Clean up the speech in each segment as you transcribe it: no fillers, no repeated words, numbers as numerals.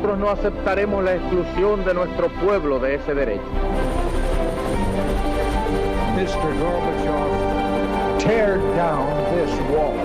nosotros no aceptaremos la exclusión de nuestro pueblo de ese derecho. Mr. Gorbachev, tear down this wall.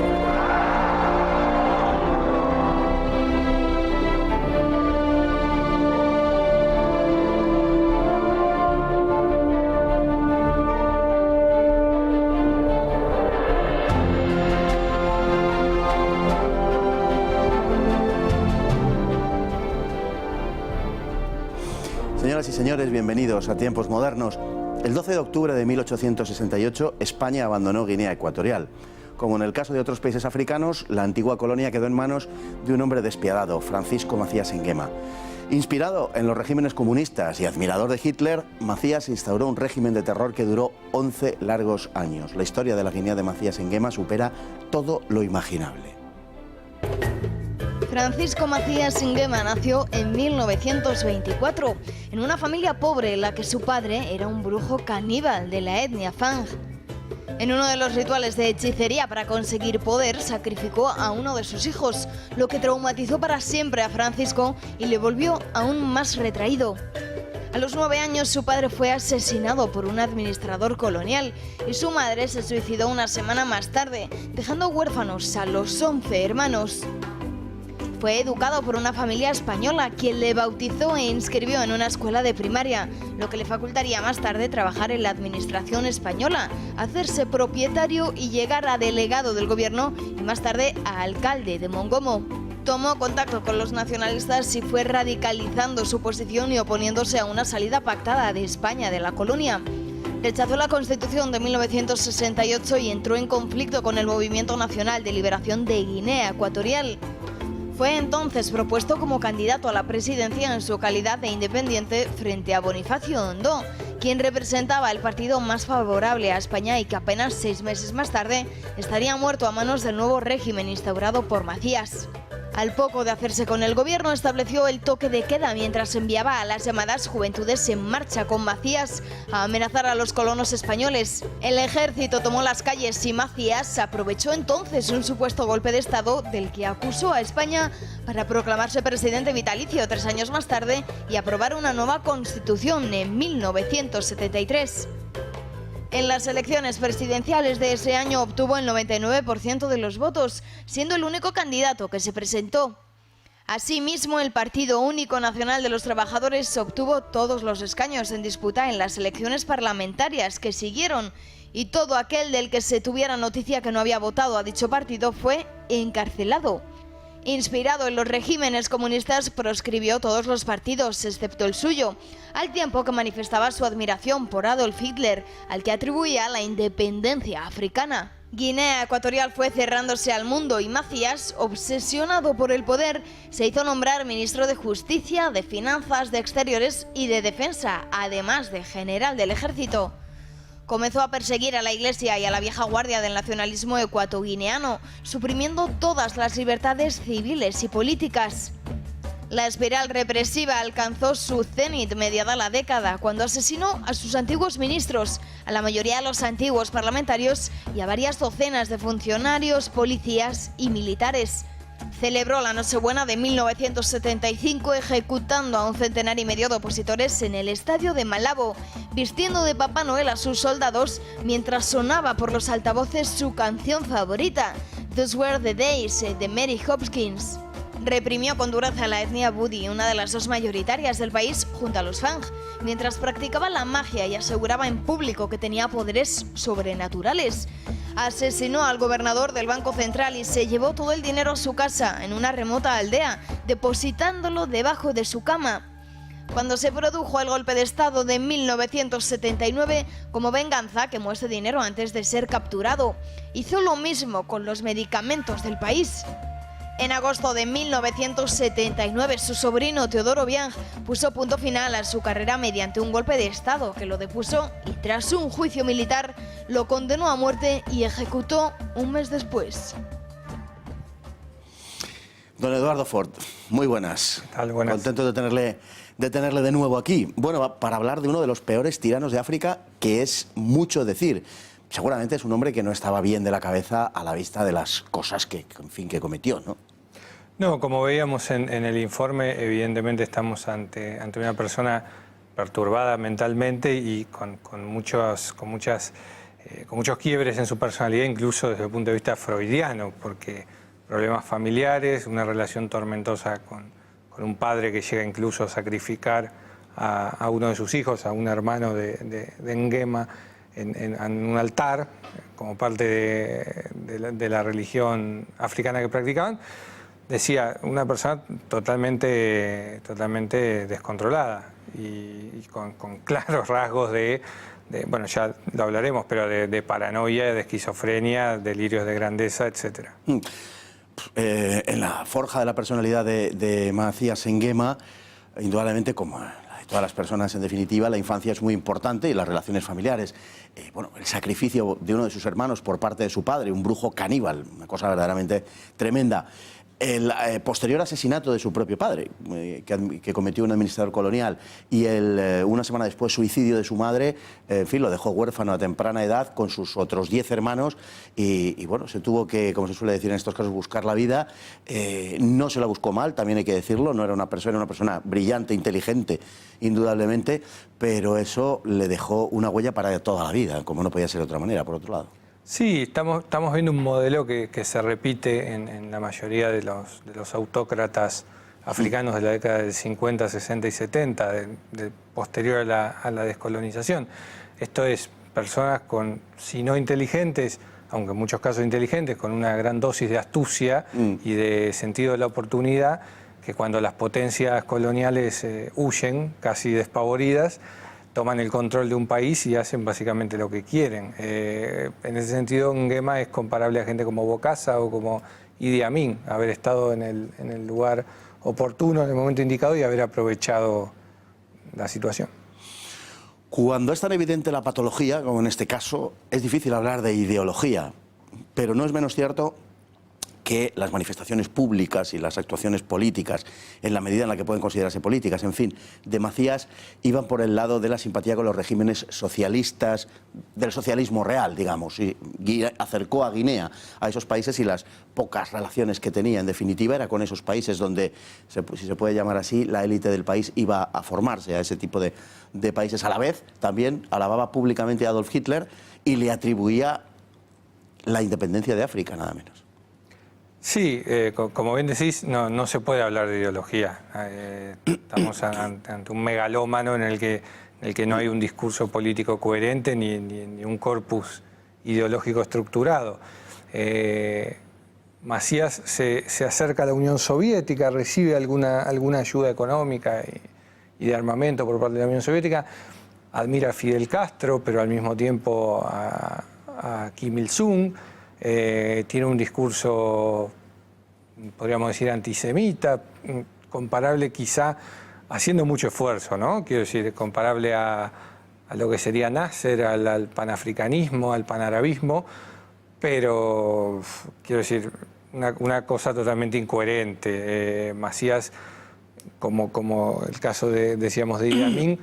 Señoras y señores, bienvenidos a Tiempos Modernos. El 12 de octubre de 1868, España abandonó Guinea Ecuatorial. Como en el caso de otros países africanos, la antigua colonia quedó en manos de un hombre despiadado, Francisco Macías Nguema. Inspirado en los regímenes comunistas y admirador de Hitler, Macías instauró un régimen de terror que duró 11 largos años. La historia de la Guinea de Macías Nguema supera todo lo imaginable. Francisco Macías Nguema nació en 1924 en una familia pobre en la que su padre era un brujo caníbal de la etnia Fang. En uno de los rituales de hechicería para conseguir poder, sacrificó a uno de sus hijos, lo que traumatizó para siempre a Francisco y le volvió aún más retraído. A los 9 años su padre fue asesinado por un administrador colonial y su madre se suicidó una semana más tarde, dejando huérfanos a los 11 hermanos. Fue educado por una familia española, quien le bautizó e inscribió en una escuela de primaria, lo que le facultaría más tarde trabajar en la administración española, hacerse propietario y llegar a delegado del gobierno y más tarde a alcalde de Mongomo. Tomó contacto con los nacionalistas y fue radicalizando su posición y oponiéndose a una salida pactada de España de la colonia. Rechazó la Constitución de 1968 y entró en conflicto con el Movimiento Nacional de Liberación de Guinea Ecuatorial. Fue entonces propuesto como candidato a la presidencia en su calidad de independiente frente a Bonifacio Ondó, quien representaba el partido más favorable a España y que apenas 6 meses más tarde estaría muerto a manos del nuevo régimen instaurado por Macías. Al poco de hacerse con el gobierno, estableció el toque de queda mientras enviaba a las llamadas Juventudes en Marcha con Macías a amenazar a los colonos españoles. El ejército tomó las calles y Macías aprovechó entonces un supuesto golpe de Estado del que acusó a España para proclamarse presidente vitalicio 3 años más tarde y aprobar una nueva constitución en 1973. En las elecciones presidenciales de ese año obtuvo el 99% de los votos, siendo el único candidato que se presentó. Asimismo, el Partido Único Nacional de los Trabajadores obtuvo todos los escaños en disputa en las elecciones parlamentarias que siguieron, y todo aquel del que se tuviera noticia que no había votado a dicho partido fue encarcelado. Inspirado en los regímenes comunistas, proscribió todos los partidos, excepto el suyo, al tiempo que manifestaba su admiración por Adolf Hitler, al que atribuía la independencia africana. Guinea Ecuatorial fue cerrándose al mundo y Macías, obsesionado por el poder, se hizo nombrar ministro de Justicia, de Finanzas, de Exteriores y de Defensa, además de general del ejército. Comenzó a perseguir a la Iglesia y a la vieja guardia del nacionalismo ecuatoguineano, suprimiendo todas las libertades civiles y políticas. La espiral represiva alcanzó su cenit mediada la década, cuando asesinó a sus antiguos ministros, a la mayoría de los antiguos parlamentarios y a varias docenas de funcionarios, policías y militares. Celebró la Nochebuena de 1975 ejecutando a 1,5 centenar de opositores en el estadio de Malabo, vistiendo de Papá Noel a sus soldados mientras sonaba por los altavoces su canción favorita, Those Were the Days, de Mary Hopkins. Reprimió con dureza a la etnia Budi, una de las 2 mayoritarias del país, junto a los Fang, mientras practicaba la magia y aseguraba en público que tenía poderes sobrenaturales. Asesinó al gobernador del Banco Central y se llevó todo el dinero a su casa, en una remota aldea, depositándolo debajo de su cama. Cuando se produjo el golpe de Estado de 1979, como venganza, quemó ese dinero antes de ser capturado. Hizo lo mismo con los medicamentos del país. En agosto de 1979, su sobrino Teodoro Obiang puso punto final a su carrera mediante un golpe de Estado que lo depuso y, tras un juicio militar, lo condenó a muerte y ejecutó un mes después. Don Eduardo Fort, muy buenas. Buenas. Contento de tenerle de nuevo aquí. Bueno, para hablar de uno de los peores tiranos de África, que es mucho decir. Seguramente es un hombre que no estaba bien de la cabeza a la vista de las cosas que cometió, ¿no? No, como veíamos en el informe, evidentemente estamos ante una persona perturbada mentalmente y con muchos quiebres en su personalidad, incluso desde el punto de vista freudiano, porque problemas familiares, una relación tormentosa con un padre que llega incluso a sacrificar a uno de sus hijos, a un hermano de Nguema, en un altar, como parte de la religión africana que practicaban. Decía, una persona totalmente descontrolada y con claros rasgos bueno, ya lo hablaremos, pero de paranoia, de esquizofrenia, delirios de grandeza, etc. En la forja de la personalidad de Macías Nguema, indudablemente, como la de todas las personas en definitiva, la infancia es muy importante y las relaciones familiares. Bueno, el sacrificio de uno de sus hermanos por parte de su padre, un brujo caníbal, una cosa verdaderamente tremenda. El posterior asesinato de su propio padre, que cometió un administrador colonial, y una semana después suicidio de su madre, en fin, lo dejó huérfano a temprana edad con sus otros 10 hermanos y bueno, se tuvo que, como se suele decir en estos casos, buscar la vida. No se la buscó mal, también hay que decirlo, no era una persona brillante, inteligente, indudablemente, pero eso le dejó una huella para toda la vida, como no podía ser de otra manera, por otro lado. Sí, estamos viendo un modelo que se repite en la mayoría de los autócratas africanos de la década del 50, 60 y 70, posterior a la descolonización. Esto es, personas si no inteligentes, aunque en muchos casos inteligentes, con una gran dosis de astucia y de sentido de la oportunidad, que cuando las potencias coloniales huyen, casi despavoridas, toman el control de un país y hacen básicamente lo que quieren. En ese sentido, Nguema es comparable a gente como Bokassa o como Idi Amin, haber estado en el lugar oportuno, en el momento indicado y haber aprovechado la situación. Cuando es tan evidente la patología, como en este caso, es difícil hablar de ideología, pero no es menos cierto que las manifestaciones públicas y las actuaciones políticas, en la medida en la que pueden considerarse políticas, en fin, de Macías, iban por el lado de la simpatía con los regímenes socialistas, del socialismo real, digamos, y acercó a Guinea a esos países y las pocas relaciones que tenía, en definitiva, era con esos países donde, si se puede llamar así, la élite del país iba a formarse, a ese tipo de países. A la vez, también alababa públicamente a Adolf Hitler y le atribuía la independencia de África, nada menos. Sí, como bien decís, no se puede hablar de ideología. Estamos ante un megalómano en el que no hay un discurso político coherente ni un corpus ideológico estructurado. Macías se acerca a la Unión Soviética, recibe alguna ayuda económica y de armamento por parte de la Unión Soviética, admira a Fidel Castro, pero al mismo tiempo a Kim Il-sung. Tiene un discurso, podríamos decir, antisemita, comparable quizá, haciendo mucho esfuerzo, ¿no? Quiero decir, comparable a lo que sería Nasser, al panafricanismo, al panarabismo, pero, quiero decir, una cosa totalmente incoherente. Macías, como el caso decíamos, de Idi Amin,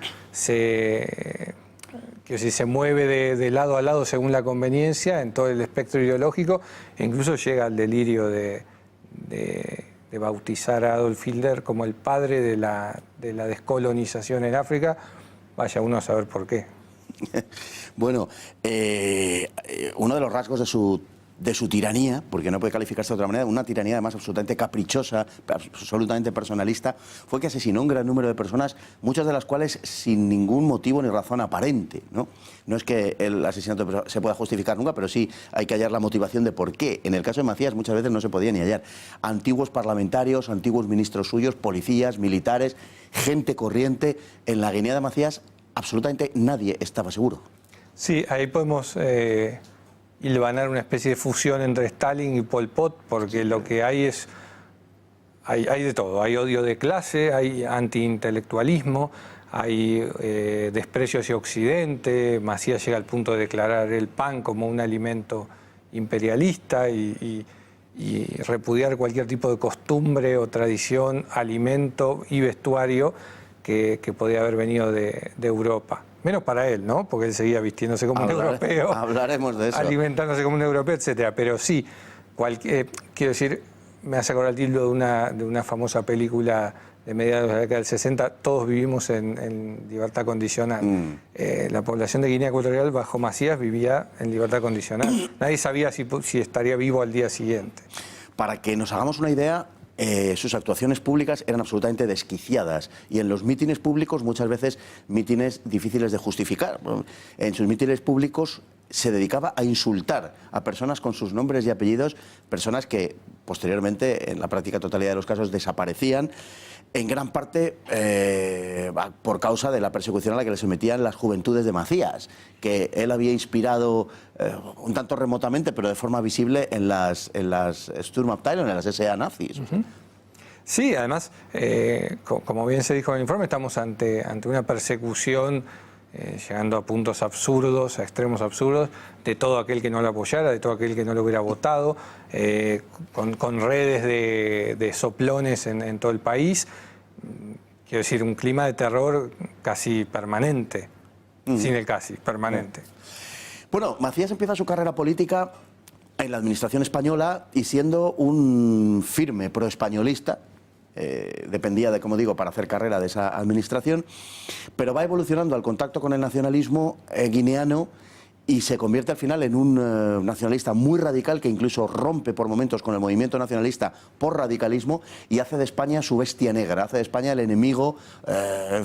que si se mueve de lado a lado según la conveniencia en todo el espectro ideológico, e incluso llega al delirio de bautizar a Adolf Hitler como el padre de la descolonización en África. Vaya uno a saber por qué. Bueno, uno de los rasgos de su tiranía, porque no puede calificarse de otra manera, una tiranía además absolutamente caprichosa, absolutamente personalista, fue que asesinó un gran número de personas, muchas de las cuales sin ningún motivo ni razón aparente, ¿no? No es que el asesinato se pueda justificar nunca, pero sí hay que hallar la motivación de por qué. En el caso de Macías muchas veces no se podía ni hallar. Antiguos parlamentarios, antiguos ministros suyos, policías, militares, gente corriente. En la Guinea de Macías absolutamente nadie estaba seguro. Sí, ahí podemos hilvanar una especie de fusión entre Stalin y Pol Pot, porque lo que hay hay de todo. Hay odio de clase, hay antiintelectualismo, hay desprecio hacia Occidente. Macías llega al punto de declarar el pan como un alimento imperialista y repudiar cualquier tipo de costumbre o tradición, alimento y vestuario que podía haber venido de Europa. Menos para él, ¿no? Porque él seguía vistiéndose como un europeo. Hablaremos de eso. Alimentándose como un europeo, etcétera. Pero sí, quiero decir, me hace acordar el título de una famosa película de mediados de la década del 60, Todos vivimos en libertad condicional. La población de Guinea Ecuatorial bajo Macías vivía en libertad condicional. Nadie sabía si estaría vivo al día siguiente. Para que nos hagamos una idea, sus actuaciones públicas eran absolutamente desquiciadas y en los mítines públicos, muchas veces mítines difíciles de justificar. En sus mítines públicos se dedicaba a insultar a personas con sus nombres y apellidos, personas que posteriormente, en la práctica totalidad de los casos, desaparecían, en gran parte por causa de la persecución a la que le sometían las juventudes de Macías, que él había inspirado un tanto remotamente, pero de forma visible, en las Sturmabteilung, en las SA nazis. Sí, además, como bien se dijo en el informe, estamos ante una persecución llegando a puntos absurdos, a extremos absurdos, de todo aquel que no lo apoyara, de todo aquel que no lo hubiera votado, con redes de soplones en todo el país. Quiero decir, un clima de terror casi permanente, sin el casi, permanente. Bueno, Macías empieza su carrera política en la administración española y siendo un firme proespañolista. Dependía de, como digo, para hacer carrera de esa administración, pero va evolucionando al contacto con el nacionalismo guineano y se convierte al final en un nacionalista muy radical que incluso rompe por momentos con el movimiento nacionalista por radicalismo y hace de España su bestia negra, hace de España el enemigo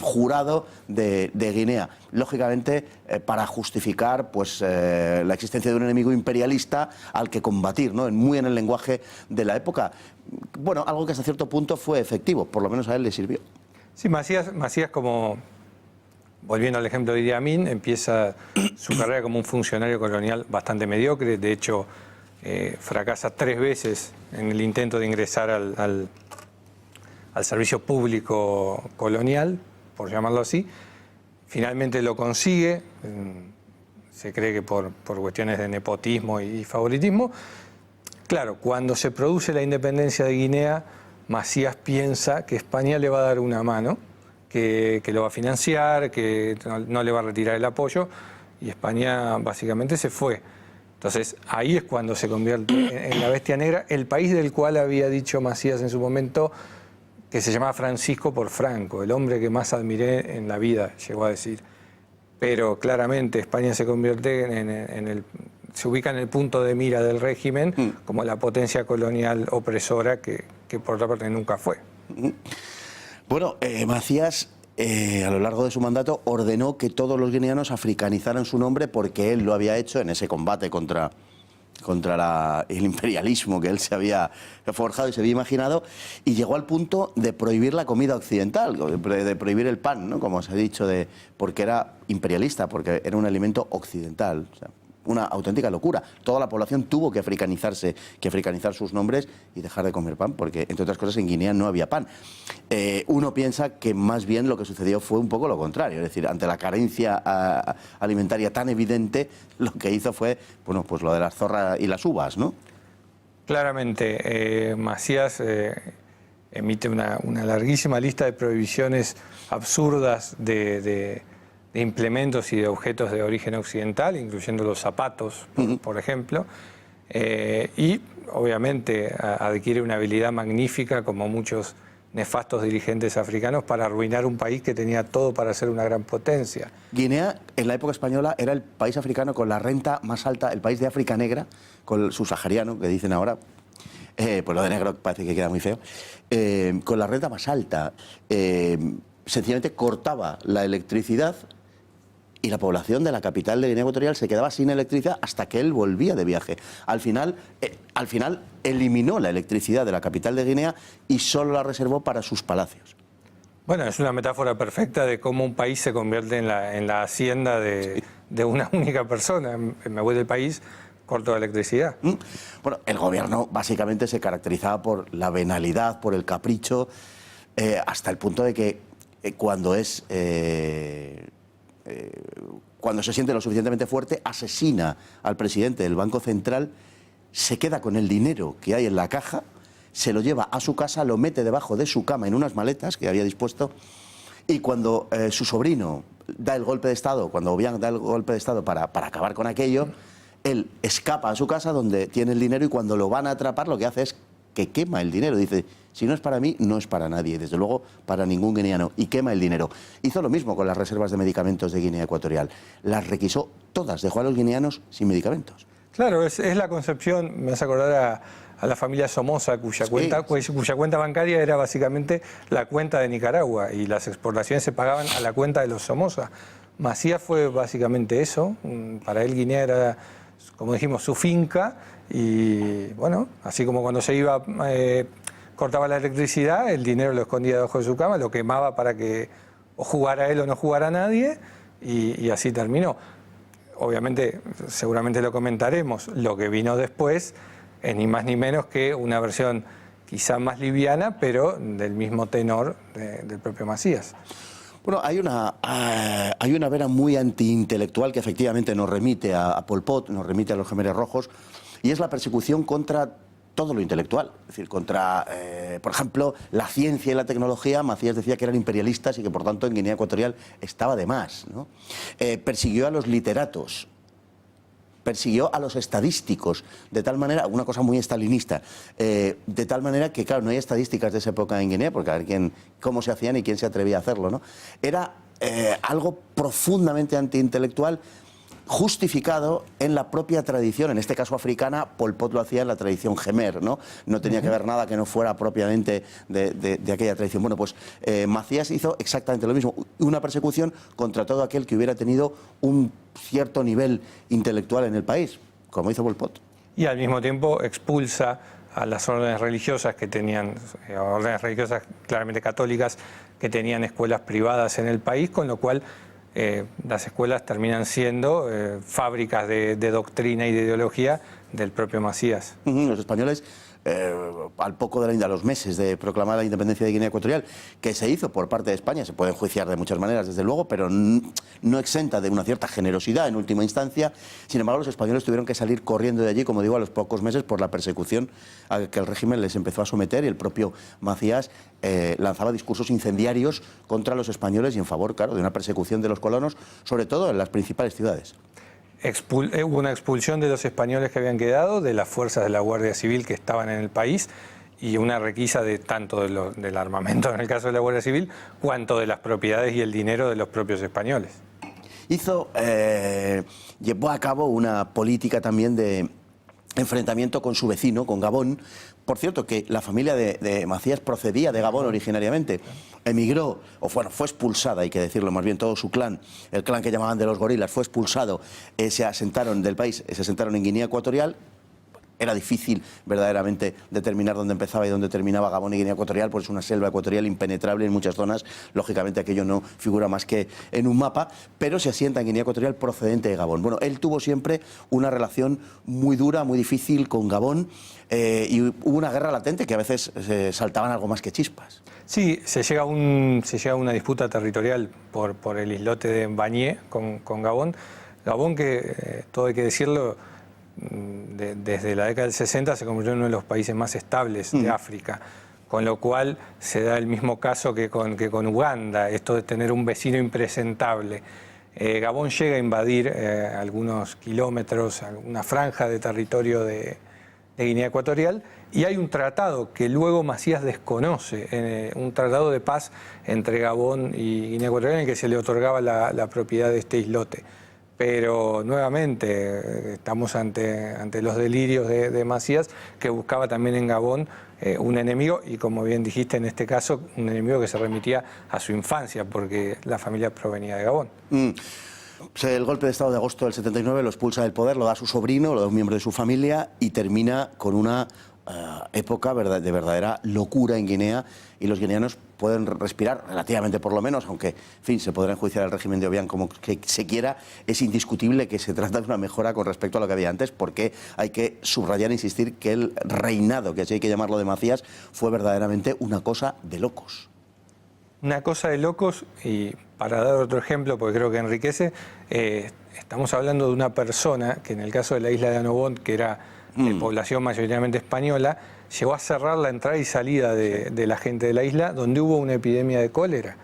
jurado de Guinea. Lógicamente, para justificar pues, la existencia de un enemigo imperialista al que combatir, ¿no? Muy en el lenguaje de la época. Bueno, algo que hasta cierto punto fue efectivo, por lo menos a él le sirvió. Sí, Macías como, volviendo al ejemplo de Idi Amin, empieza su carrera como un funcionario colonial bastante mediocre. De hecho, fracasa 3 veces en el intento de ingresar al servicio público colonial, por llamarlo así. Finalmente lo consigue, se cree que por cuestiones de nepotismo y favoritismo. Claro, cuando se produce la independencia de Guinea, Macías piensa que España le va a dar una mano, que lo va a financiar, que no le va a retirar el apoyo, y España básicamente se fue. Entonces ahí es cuando se convierte en la bestia negra, el país del cual había dicho Macías en su momento que se llamaba Francisco por Franco, el hombre que más admiré en la vida, llegó a decir. Pero claramente España se convierte se ubica en el punto de mira del régimen como la potencia colonial opresora que por otra parte nunca fue. Bueno, Macías a lo largo de su mandato ordenó que todos los guineanos africanizaran su nombre porque él lo había hecho en ese combate contra el imperialismo que él se había forjado y se había imaginado, y llegó al punto de prohibir la comida occidental, de prohibir el pan, ¿no? Como se ha dicho, porque era imperialista, porque era un alimento occidental. O sea, una auténtica locura. Toda la población tuvo que africanizar sus nombres y dejar de comer pan, porque, entre otras cosas, en Guinea no había pan. Uno piensa que más bien lo que sucedió fue un poco lo contrario, es decir, ante la carencia alimentaria tan evidente, lo que hizo fue, bueno, pues lo de las zorras y las uvas, ¿no? Claramente, Macías emite una larguísima lista de prohibiciones absurdas de implementos y de objetos de origen occidental, incluyendo los zapatos, por ejemplo, y obviamente adquiere una habilidad magnífica, como muchos nefastos dirigentes africanos, para arruinar un país que tenía todo para ser una gran potencia. Guinea, en la época española, era el país africano con la renta más alta, el país de África negra, con el subsahariano, que dicen ahora. Pues lo de negro parece que queda muy feo. Con la renta más alta, sencillamente cortaba la electricidad y la población de la capital de Guinea Ecuatorial se quedaba sin electricidad hasta que él volvía de viaje. Al final eliminó la electricidad de la capital de Guinea y solo la reservó para sus palacios. Bueno, es una metáfora perfecta de cómo un país se convierte en la hacienda de una única persona. Me voy del país, corto la electricidad. Bueno, el gobierno básicamente se caracterizaba por la venalidad, por el capricho, hasta el punto de que cuando se siente lo suficientemente fuerte, asesina al presidente del Banco Central, se queda con el dinero que hay en la caja, se lo lleva a su casa, lo mete debajo de su cama en unas maletas que había dispuesto, y cuando su sobrino da el golpe de Estado, cuando Obiang da el golpe de Estado para acabar con aquello, él escapa a su casa donde tiene el dinero, y cuando lo van a atrapar lo que hace es que quema el dinero. Dice, si no es para mí, no es para nadie, desde luego para ningún guineano, y quema el dinero. Hizo lo mismo con las reservas de medicamentos de Guinea Ecuatorial. Las requisó todas, dejó a los guineanos sin medicamentos. Claro, es la concepción, me hace acordar a la familia Somoza, cuya cuenta bancaria era básicamente la cuenta de Nicaragua, y las exportaciones se pagaban a la cuenta de los Somoza. Macías fue básicamente eso. Para él Guinea era, como dijimos, su finca, y bueno, así como cuando se iba, cortaba la electricidad, el dinero lo escondía debajo de su cama, lo quemaba para que o jugara él o no jugara nadie, y así terminó. Obviamente, seguramente lo comentaremos, lo que vino después es ni más ni menos que una versión quizá más liviana, pero del mismo tenor del propio Macías. Bueno, hay una vena muy antiintelectual que efectivamente nos remite a Pol Pot, nos remite a los Jemeres Rojos, y es la persecución contra todo lo intelectual. Es decir, contra, por ejemplo, la ciencia y la tecnología. Macías decía que eran imperialistas y que, por tanto, en Guinea Ecuatorial estaba de más, ¿no? Persiguió a los literatos, persiguió a los estadísticos, de tal manera, una cosa muy estalinista, de tal manera que, claro, no hay estadísticas de esa época en Guinea, porque a ver cómo se hacían y quién se atrevía a hacerlo, ¿no? Era algo profundamente antiintelectual, justificado en la propia tradición, en este caso africana. Pol Pot lo hacía en la tradición Jemer, ¿no? No tenía que ver nada que no fuera propiamente de aquella tradición. Bueno, pues Macías hizo exactamente lo mismo, una persecución contra todo aquel que hubiera tenido un cierto nivel intelectual en el país, como hizo Pol Pot. Y al mismo tiempo expulsa a las órdenes religiosas que tenían, órdenes religiosas claramente católicas, que tenían escuelas privadas en el país, con lo cual las escuelas terminan siendo fábricas de doctrina y de ideología del propio Macías. Los españoles, al poco a los meses de proclamar la independencia de Guinea Ecuatorial, que se hizo por parte de España, se puede enjuiciar de muchas maneras, desde luego, pero no exenta de una cierta generosidad en última instancia. Sin embargo, los españoles tuvieron que salir corriendo de allí, como digo, a los pocos meses, por la persecución a que el régimen les empezó a someter, y el propio Macías lanzaba discursos incendiarios contra los españoles y en favor, claro, de una persecución de los colonos, sobre todo en las principales ciudades. Hubo una expulsión de los españoles que habían quedado, de las fuerzas de la Guardia Civil que estaban en el país, y una requisa de tanto del armamento en el caso de la Guardia Civil, cuanto de las propiedades y el dinero de los propios españoles. Llevó a cabo una política también de enfrentamiento con su vecino, con Gabón. Por cierto, que la familia de Macías procedía de Gabón originariamente. Emigró, o bueno, fue expulsada, hay que decirlo, más bien todo su clan, el clan que llamaban de los gorilas, fue expulsado, se asentaron del país, se asentaron en Guinea Ecuatorial. Era difícil verdaderamente determinar dónde empezaba y dónde terminaba Gabón y Guinea Ecuatorial, porque es una selva ecuatorial impenetrable en muchas zonas. Lógicamente aquello no figura más que en un mapa, pero se asienta en Guinea Ecuatorial procedente de Gabón. Bueno, él tuvo siempre una relación muy dura, muy difícil con Gabón, y hubo una guerra latente que a veces saltaban algo más que chispas. Sí, se llega a una disputa territorial por el islote de Mbanyé con Gabón. Gabón, que todo hay que decirlo, desde la década del 60 se convirtió en uno de los países más estables de África, con lo cual se da el mismo caso que con Uganda, esto de tener un vecino impresentable. Gabón llega a invadir algunos kilómetros, una franja de territorio de Guinea Ecuatorial, y hay un tratado que luego Macías desconoce, un tratado de paz entre Gabón y Guinea Ecuatorial, en el que se le otorgaba la propiedad de este islote. Pero nuevamente estamos ante los delirios de Macías, que buscaba también en Gabón un enemigo, y como bien dijiste en este caso, un enemigo que se remitía a su infancia, porque la familia provenía de Gabón. El golpe de Estado de agosto del 79 lo expulsa del poder, lo da a su sobrino, lo da a un miembro de su familia, y termina con una época de verdadera locura en Guinea, y los guineanos pueden respirar relativamente, por lo menos, aunque, en fin, se podrá enjuiciar al régimen de Obiang como que se quiera. Es indiscutible que se trata de una mejora con respecto a lo que había antes, porque hay que subrayar e insistir que el reinado, que así hay que llamarlo, de Macías, fue verdaderamente una cosa de locos. Una cosa de locos, y para dar otro ejemplo, porque creo que enriquece, estamos hablando de una persona que en el caso de la isla de Annobón, que era de población mayoritariamente española, llegó a cerrar la entrada y salida de la gente de la isla, donde hubo una epidemia de cólera.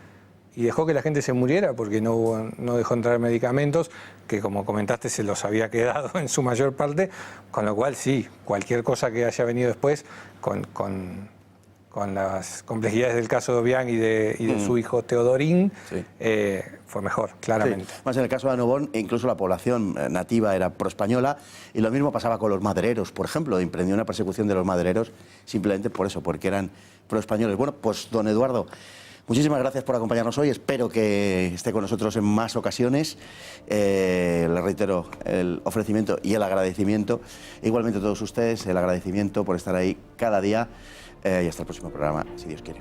y dejó que la gente se muriera porque no dejó entrar medicamentos que, como comentaste, se los había quedado en su mayor parte, con lo cual sí, cualquier cosa que haya venido después con las complejidades del caso de Obiang y de su hijo Teodorín, sí, fue mejor, claramente. Sí. Más en el caso de Annobón, incluso la población nativa era pro-española, y lo mismo pasaba con los madereros, por ejemplo, emprendió una persecución de los madereros simplemente por eso, porque eran pro-españoles. Bueno, pues don Eduardo, muchísimas gracias por acompañarnos hoy, espero que esté con nosotros en más ocasiones. Le reitero el ofrecimiento y el agradecimiento, igualmente a todos ustedes, el agradecimiento por estar ahí cada día, y hasta el próximo programa, si Dios quiere.